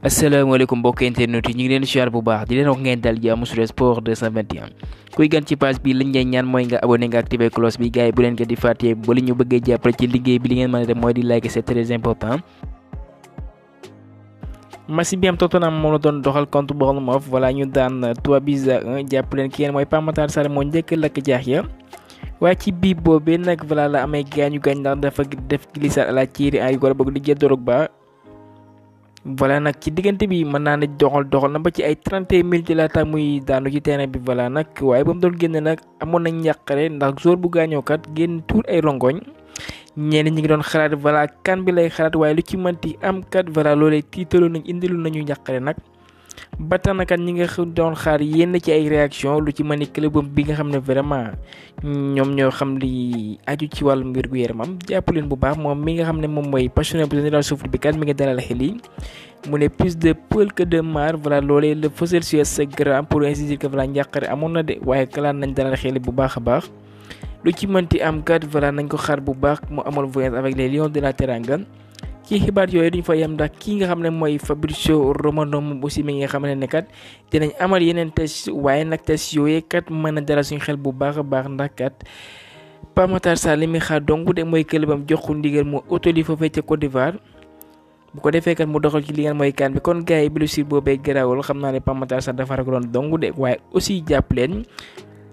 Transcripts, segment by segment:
asalaamaaleykum mbokk internet yi ñu ngi leen siyaar bu baax di leen wax ngeen dal jàmm sur sport 221 kuy gan ci page bi liñ leen ñaan mooy nga abonné nga activé cloche bi gars yi bu leen ko di fàtte ba li ñu bëggee jàppale ci liggéey bi li ngeen mën a def mooy di like, c'est très important. match bi am Tottenham moom la doon doxal contre Bournemouth voilà ñu daan 3-1 jàpp leen ki ngeen mooy Pape Matar Sarr moo njëkk lakk jaax ya waaye ci bii boobee nag voilà la amee gaañu gaañ ndax dafa def glissade à la Thierry Henry wala boog di jël Drogba. voilà nag ci diggante bi mën naa ne doxal na ba ci ay 31 minutes laata muy daanu ci terrain bi voilà nag waaye ba mu doon génne nag amoon nañ njàqare ndax jour bu gaañoo kat génn tuur ay rongoñ ñenn ñi ngi doon xalaat voilà kan bi lay xalaat waaye lu ci mënti am kat voilà loolee tiitaloo nañ indilu nañu njàqare nag ba tax na kat ñi nga doon xaar yenn ci ay réaction lu ci mën ni clubam bi nga xam ne vraiment ñoom ñoo xam li aju ci wàllum wér gu yaramam jàpp leen bu baax moom mi nga xam ne moom mooy passionné bu général foot bi kat mi ngi dalal xel yi mu ne plus de peur que de mal voilà loolee le fësal sur Instagram pour ainsi dire que voilà njàqare amoon na de waaye kalaan nañ dalal xel bu baax a baax lu ci mënti am kat voilà nañ ko xaar bu baax mu amal voyage avec les Lions de la Teranga. ci xibaar yooyu duñ fa yem ndax kii nga xam ne mooy Fabrizio Romano moom aussi mi nga xam ne kat dinañ amal yeneen test waaye nag test yooyu kat mën a dalal suñu xel bu baax a baax ndax kat Pape Matar Sarr li muy xaar dong de mooy këlëbam jox ko ndigal mu autoli foofee ca Côte d'Ivoire bu ko defee kat mu doxal ci li ngeen mooy kan bi kon gars yi blessure boobee garaawul xam naa ne Pape Matar Sarr dafa ragaloon dong de waaye aussi jàpp leen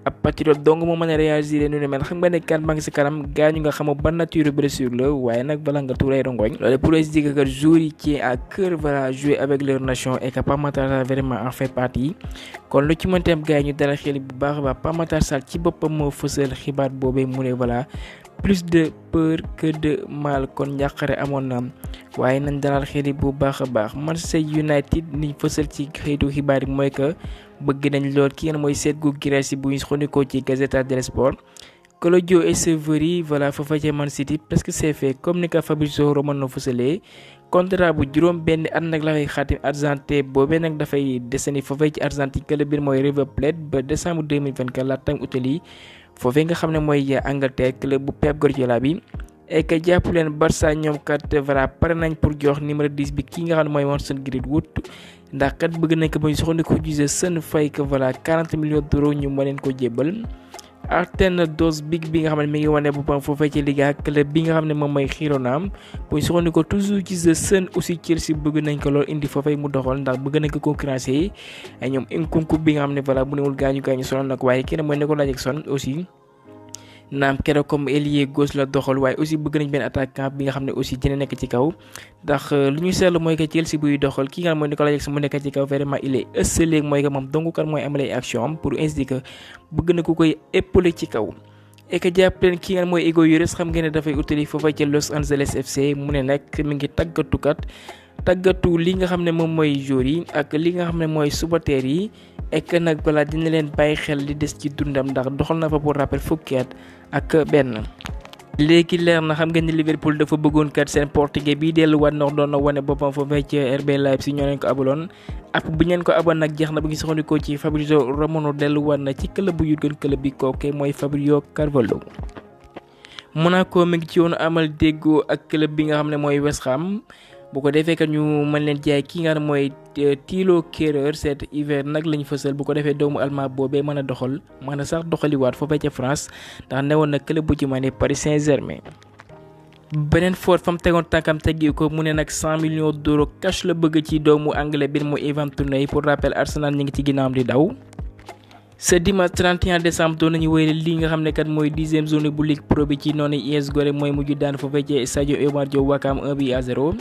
ab patriote dong moo mën a réagir nu ne mel xam nga ne kan maa ngi si kanam gaañu nga xamoo ban nature blessure la waaye nag bala nga tuuray rongoñ loolu pour dire que joueurs yi ci à cœur voilà jouer avec leur nation et que Pape Matar Sarr vraiment en fait partie kon lu ci mënti am gars yi ñu dara xel bu baax a baax Pape Matar Sarr ci boppam moo fësal xibaar boobee mu ne voilà plus de peur que de mal kon njàqare amoon na waaye nañ dalal xel bu baax a baax Manchester United niñ fësal ci xëytu xibaar yi mooy que bëgg nañ lool ki ngeen mooy Sergio Guirassy bu ñu xondikoo ci Gazzetta dello Sport Claudio Echeverri voilà foofa ca Man City presque c'est fait comme ni ko Fabrizio Romano fësalee contrat bu juróom benn at nag la fay xaatim Argentin boobee nag dafay desandi foofee ci Argentine club bi mooy River Plate ba décembre 2024 laata mu utali foofee nga xam ne mooy Angleterre club bu Pep Guardiola bi et que jàpp leen Barça ñoom kat voilà pare nañ pour jox numéro 10 bi ki nga xam ne mooy Mason Greenwood ndax kat bëgg nañ ko ba ñu soxla ko gisee seen fay que voilà 40 millions d'euros ñu mën leen ko jébbal. Arten Dos big bi nga xam ne mi ngi wane boppam foofee ci Liga club bi nga xam ne moom mooy Girona bu ñu soxla ko toujours ci the Sun aussi Chelsea bëgg nañ ko lool indi foofee mu doxal ndax bëgg nañ ko concurrencer ay ñoom Nkunku bi nga xam ne voilà bu newul gaañu sonal nag waaye kenn mooy Nicolas Jackson aussi. naam keroog comme ailier gauche la doxal waaye aussi bëgg nañ benn attaquant bi nga xam ne aussi dina nekk ci kaw ndax lu ñu seetlu mooy que Chelsea buy doxal ki nga xam mooy Nicolas Jackson mu nekk ci kaw vraiment il est esselé mooy que moom dong kan mooy amalee action am pour indiquer bëgg na ku koy épauler ci kaw. et que jàpp leen ki nga xam mooy Hugo Lloris xam ngeen ne dafay utali foofa ci Los Angeles FC mu ne nag mi ngi tàggatu li nga xam ne moom mooy joueurs yi ak li nga xam ne mooy supporters yi et que nag voilà dina leen bàyyi xel li des ci dundam ndax doxal na fa pour rappel fukki at ak benn. léegi leer na xam ngeen ni Liverpool dafa bëggoon kat seen portugais bi delluwaat ndax doon na wane boppam foofee ci RB Leipzig ñoo leen ko abaloon ak bu ñeen ko aboon nag jeex na ba ngi soxandikoo ci Fabrizio Romano delluwaat na ci club bu Jurgen Klopp bi kooke mooy Fabio Carvalho. Monaco mi ngi ci yoonu amal déggoo ak club bi nga xam ne mooy West Ham bu ko defee kat ñu mën leen jaay ki nga xam ne mooy Thilo Kehrer cet hiver nag lañu fësal bu ko defee doomu allemand boobee mën a sax doxaliwaat foofee ca France ndax newoon na club bu ci mane Paris Saint-Germain. beneen foot fa mu tegoon tànkam teggi ko mu ne nag 100 millions d'euros cash la bëgg ci doomu anglais bi mu Ivan Toney pour rappel Arsenal ñu ngi ci ginnaawam di daw. ce dimanche 31 décembre doon nañu wéyale lii nga xam ne kat mooy 10e journée bu Ligue Pro bi ci noonu US Gorée mooy mujj daan foofee ca stade Iba Mar Diop Ouakam 1-0.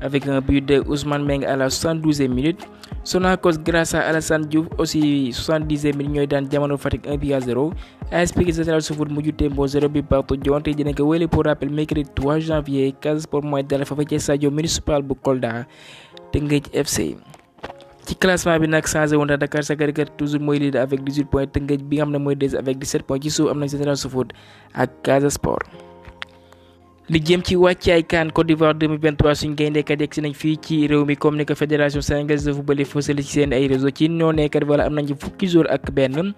avec un but de Ousmane Meng à la 72e minute Sonacos grâce à Alassane Diouf aussi 70e minute ñooy daan Jamono Fatick 1-0 AS Pikine Génération Foot mujj tembo 0 but partout jonte dina ko wéyale pour rappel mercredi 3 janvier Casa Sport mooy dala fa ca stade municipal bu Kolda Teungueth FC. ci classement bi nag changé woon Dakar Sacré-Cœur toujours mooy leader avec 18 points Teungueth bi nga xam ne mooy deuxième avec 17 points ci suuf am na Génération Foot ak Casa Sport. li jëm ci wàccaay CAN Côte d'Ivoire 2023 suñ gayndekat yegg si nañ fii ci réew mi comme ni ko fédération sénégalaise de football fësale ci seen ay réseau ci nooneekat voilà am nañ ci fukki jour ak benn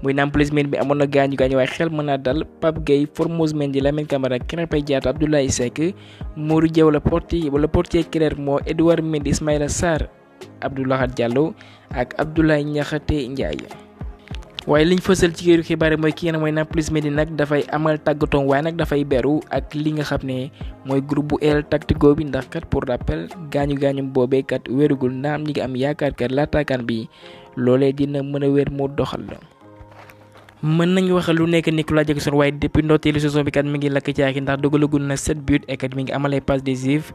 muy Nampalys Mendy bi amoon na gaañu waaye xel mën naa dal Pape Gueye Formose Mendy Lamine Camara Krépin Diatta Abdoulaye Seck Mory Diaw la portier Clermont Edouard Mendy Ismaïla Sarr Abdou Lahad Diallo ak Abdoulaye Niakhaté Ndiaye. waaye liñ fësal ci këru xibaar yi mooy ki nga mooy Nampalys Mendy nag dafay amal tàggatoom waaye nag dafay beru ak li nga xam ne mooy groupe bu El Tactico bi ndax kat pour rappel gaañu boobee kat wérugul naam ñi ngi am yaakaar kat laataakaan bi loolee dina mën a wér mu doxal la. mën nañu wax lu nekk Nicolas Jackson waaye depuis ndorteelu saison bi kat mi ngi lakk caaxi ndax dugalagul na 7 buts et kat mi ngi amal ay passes décisives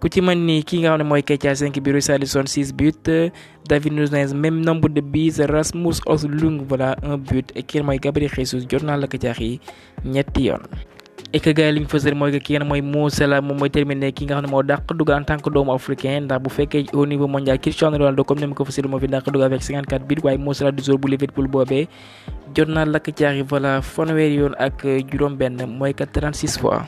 ku ci mën ni ki nga xam ne mooy Keita 5 buts Richarlison 6 buts David Nunez même nombre de buts Rasmus Højlund voilà 1 but et kii mooy Gabriel Jesus jot naa lakk caaxi ñetti yoon. et que gars yi li ñu fësal mooy que ki nga mooy Mo Salah moom mooy terminé ki nga xam ne moo dàq dugal en tant que doomu africain ndax bu fekkee au niveau mondial Cristiano Ronaldo comme ni ma ko fësal moo fi dàq dugal avec 54 buts waaye Mo Salah du joueur bu Liverpool boobee jot naa lakk caaxi voilà fanweeri yoon ak juróom-benn mooy kat 36 fois.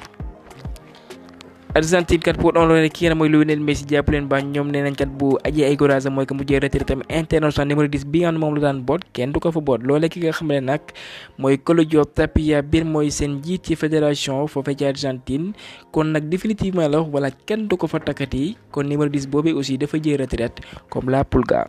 Argentine kat pour honorer ki nga mooy Lionel Messi jàpp leen ba ñoom nee nañ kat bu Adji Aigorasa mooy que mujjee retraité tamit international numéro 10 bi nga xam ne moom la daan boot kenn du ko fa boot loolee ki nga xam ne nag mooy Claudio Tapia biir mooy seen njiit ci fédération foofee ci Argentine kon nag définitivement la wala kenn du ko fa takkati kon numéro 10 boobee aussi dafa jël retraite comme la Pulga.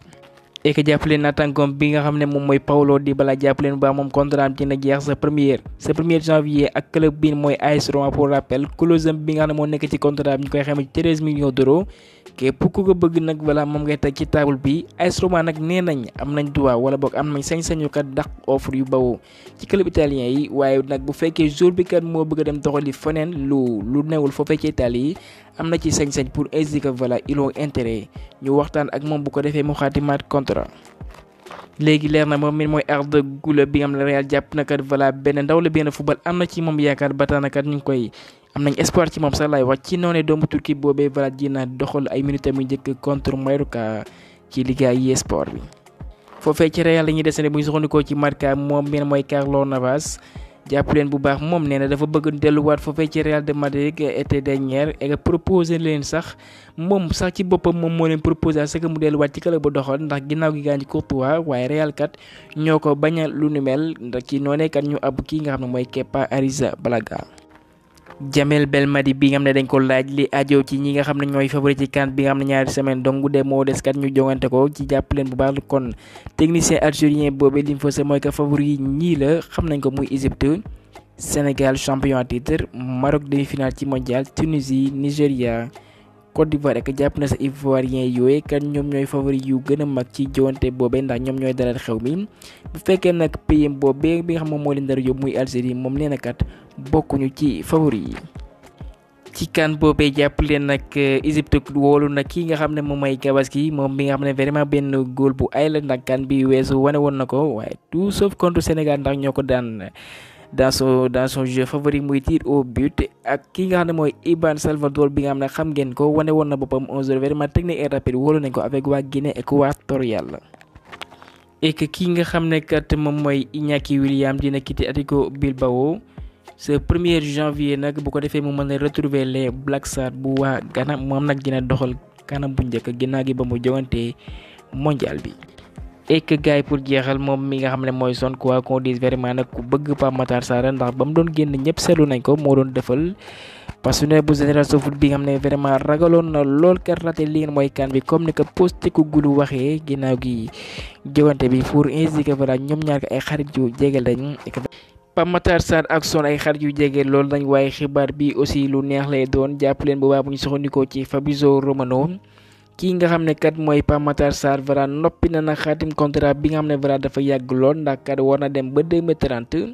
et que jàppaleen naataangoom bi nga xam ne moom mooy Paulo Dybala jàppaleen ba moom contrat am dina jeex sa premier janvier ak club bi mooy AS Roma pour rappel clause bi nga xam ne moo nekk ci contrat bi ñu koy xayma ci 13 millions d'euros képp ku ko bëgg nag voilà moom ngay teg ci table bi AS Roma nag nee nañ am nañ droit wala boog am nañ sañ-sañu kat dàq offre yu bawoo ci club italien yi waaye nag bu fekkee jour bi kat moo bëgg a dem doxali feneen lu newul foofee ci Italie am na ci sañ-sañ pour indiquer voilà ils ont intérêt ñu waxtaan ak moom bu ko defee mu xaatimaat contrat. léegi leer na moom mi mooy Arda Güler bi nga xam ne Real jàpp na kat voilà benn ndaw la benn football am na ci moom yaakaar ba tax na kat ñu ngi koy am nañ espoir ci moom sax laay wax ci noonu doomu Turquie boobee voilà dina doxal ay minutes yu njëkk contre Mallorca ci Liga e-sport bi. foofee ci Real la ñuy desandi bu ñu soxandikoo ci Marca moom mi mooy Keylor Navas. jàpp leen bu baax moom nee na dafa bëgg delluwaat foofee ci Real de Madrid été dernier et proposé leen sax moom sax ci boppam moom moo leen proposé à ce que mu delluwaat ci club bu doxal ndax ginnaaw gi gaañ Courtois waaye Real kat ñoo ko bañal lu ni mel ndax ci noonee kat ñu ab kii nga xam ne mooy Kepa Arrizabalaga. Jamel Belmadi bi nga xam ne dañ ko laaj li ajo ci ñi nga xam ne ñooy favori ci CAN bi nga xam ne ñaari semaine donc bu dee moo des kat ñu jongante ko ci jàpp leen bu baax kon technicien algérien boobu li mu fësal mooy que favori ñii la xam nañ ko muy Égypte Sénégal champion à titre Maroc demi-finale ci mondial Tunisie Nigéria Côte d'Ivoire ak jàpp na sa Ivoirien yooyu kat ñoom ñooy favori yu gën a mag ci jongante boobee ndax ñoom ñooy dalal xew mi bu fekkee nag pays boobee bi nga xam moom moo leen dara yóbbu muy Algérie moom nee na kat bokkuñu ci favori yi. ci CAN boobee jàpp leen nag Égypte wóolu nag kii nga xam ne moom mooy Gabaski moom bi nga xam ne vraiment benn góol bu ay la ndax CAN bi weesu wane woon na ko waaye tout sauf contre Sénégal ndax ñoo ko daan. dans son jeu favori muy tir au but ak ki nga xam ne mooy Iban Salvador bi nga xam ne xam ngeen ko wane woon na boppam 11 vraiment technique et rapide wóolu nañ ko avec waa Guinée équatoriale. et que ki nga xam ne kat moom mooy Iñaki Williams dina quitter Athletic Bilbao ce 1er janvier nag bu ko defee mu mën a retrouver les Black Stars bu waa Ghana moom nag dina doxal kanam bu njëkk ginnaaw gi ba mu jogante mondial bi. et que gars yi pour jeexal moom mi nga xam ne mooy son quoi qu'on dise vraiment nag ku bëgg Pape Matar Sarr ndax ba mu doon génn ñëpp seetlu nañ ko moo doon defal passionné bu Génération Foot bi nga xam ne vraiment ragaloon na lool kat raté li ngeen mooy CAN bi comme ni ko Postecoglou waxee ginnaaw gi jogante bi pour indiquer voilà ñoom ñaar ko ay xarit yu jege lañ. Pape Matar Sarr ak son ay xarit yu jege loolu lañ waaye xibaar bi aussi lu neex lay doon jàpp leen bu baax bu ñu soxandikoo ci Fabrizio Romano. kii nga xam ne kat mooy Pape Matar Sarr voilà noppi na nag xaatim contrat bi nga xam ne voilà dafa yàgg lool ndax kat war na dem ba 2030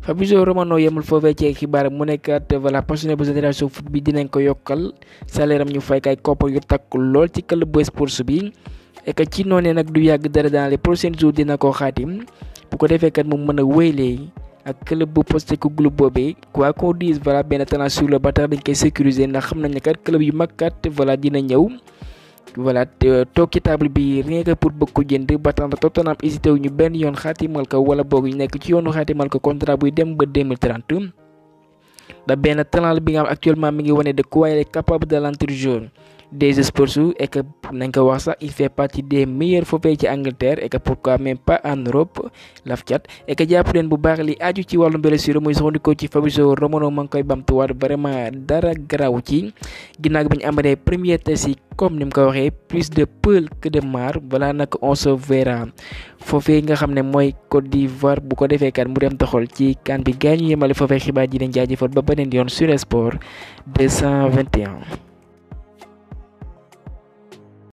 Fabrizio Romano yemul foofee ci xibaar mu ne kat voilà passionné bu Génération Foot bi dinañ ko yokkal salaire am ñu fay kay koppar yu takk lool ci club bu sports bi et que ci noonee nag du yàgg dara dans les prochains jours dina ko xaatim bu ko defee kat mu mën a wéylee ak club bu Postecoglou boobee quoi qu'on dise voilà benn talent sur le batteur dañ koy sécuriser ndax xam nañ ne kat club yu mag kat voilà dina ñëw. voilà toog ci table bi rien que pour bëgg ko jënd ba tax na Tottenham hésité wu ñu benn yoon xaatimal ko wala boog ñu nekk ci yoonu xaatimal ko contrat buy dem ba 2030 da benn talent bi nga xam actuellement mi ngi wane de quoi il est capable de l'entre-jeu des sports et que nañ ko wax sax il fait partie des meilleurs foofee ci Angleterre et que pourquoi même pas en Europe laf cat et que jàpp leen bu baax li aju ci wàllum blessure muy soxandikoo ci Fabrizio Romano ma ngi koy bamtuwaat vraiment dara garaaw ci ginnaaw bi ñu amalee premier test yi comme ni mu ko waxee plus de peur que de marre voilà nag on se verra foofee nga xam ne mooy Côte d'Ivoire bu ko defee kat mu dem doxal ci kan bi gaañu yemale foofee xibaar ji leen jaajëfal ba beneen yoon sur Sport 221.